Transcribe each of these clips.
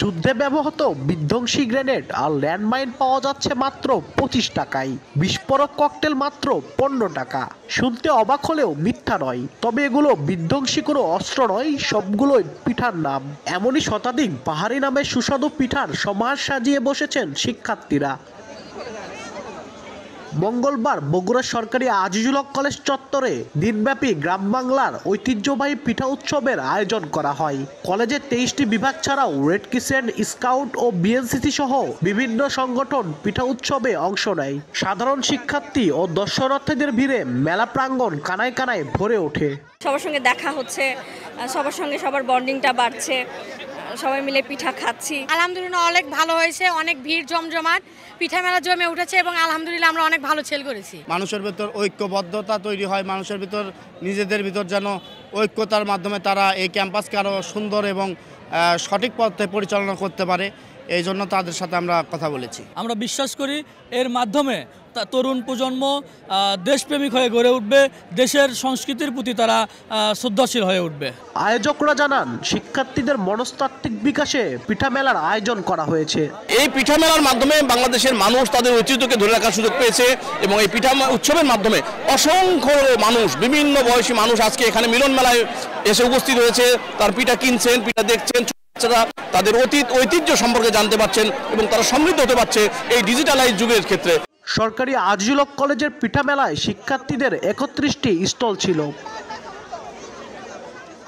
যুদ্ধে ব্যবহৃত বিধ্বংসী গ্রেনেড আর ল্যান্ডমাইন পাওয়া যাচ্ছে মাত্র 25 টাকায়, বিস্ফোরক ককটেল মাত্র 15 টাকা। শুনতে অবাক হলেও মিথ্যা নয়, তবে এগুলো বিধ্বংসী কোনো অস্ত্র নয়, সবগুলোই পিঠার নাম। এমনই শতাধিক পাহাড়ি নামের সুস্বাদু পিঠার সমাহার সাজিয়ে বসেছেন শিক্ষার্থীরা। মঙ্গলবার বগুড়া সরকারি আজিজুল হক কলেজ চত্বরে দিনব্যাপী গ্রাম বাংলার ঐতিহ্যবাহী পিঠা উৎসবের আয়োজন করা হয়। কলেজের 23টি বিভাগ ছাড়াও রেড ক্রিসেন্ট, স্কাউট ও বিএনসিসি সহ বিভিন্ন সংগঠন পিঠা উৎসবে অংশ নেয়। সাধারণ শিক্ষার্থী ও দর্শনার্থীদের ভিড়ে মেলা প্রাঙ্গণ কানায় কানায় ভরে ওঠে। সবার সঙ্গে দেখা হচ্ছে, সবার সঙ্গে সবার বন্ডিংটা বাড়ছে, সবাই মিলে পিঠা খাচ্ছি। আলহামদুলিল্লাহ অনেক ভালো হয়েছে, অনেক ভিড় জমজমাট, পিঠা মেলা জমে উঠেছে এবং আলহামদুলিল্লাহ আমরা অনেক ভালো সেল করেছি। মানুষের ভিতর ঐক্যবদ্ধতা তৈরি হয়, মানুষের ভিতর নিজেদের ভিতর যেন ঐক্যতার মাধ্যমে তারা এই ক্যাম্পাসকে আরও সুন্দর এবং সঠিক পথে পরিচালনা করতে পারে, এই জন্য তাদের সাথে আমরা কথা বলেছি। আমরা বিশ্বাস করি এর মাধ্যমে তরুণ প্রজন্ম দেশপ্রেমিক হয়ে গড়ে উঠবে, দেশের সংস্কৃতির প্রতি তারা শ্রদ্ধাশীল হয়ে উঠবে। আয়োজকরা জানান, শিক্ষার্থীদের মনস্তাত্ত্বিক বিকাশে পিঠা মেলার আয়োজন করা হয়েছে। এই পিঠা মেলার মাধ্যমে বাংলাদেশের মানুষ তাদের ঐতিহ্যকে ধরে রাখার সুযোগ পেয়েছে এবং এই পিঠা উৎসবের মাধ্যমে অসংখ্য মানুষ, বিভিন্ন বয়সী মানুষ আজকে এখানে মিলন মেলায় এসে উপস্থিত হয়েছে। তার পিঠা কিনছেন, পিঠা দেখছেন, তাদের ঐতিহ্য সম্পর্কে জানতে পারছেন এবং তারা সমৃদ্ধ হতে পারছে এই ডিজিটালাইজ যুগের ক্ষেত্রে। সরকারি আজিজুল হক কলেজের পিঠা মেলায় শিক্ষার্থীদের 31টি স্টল ছিল।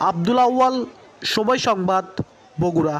আব্দুল আউয়াল, সময় সংবাদ, বগুড়া।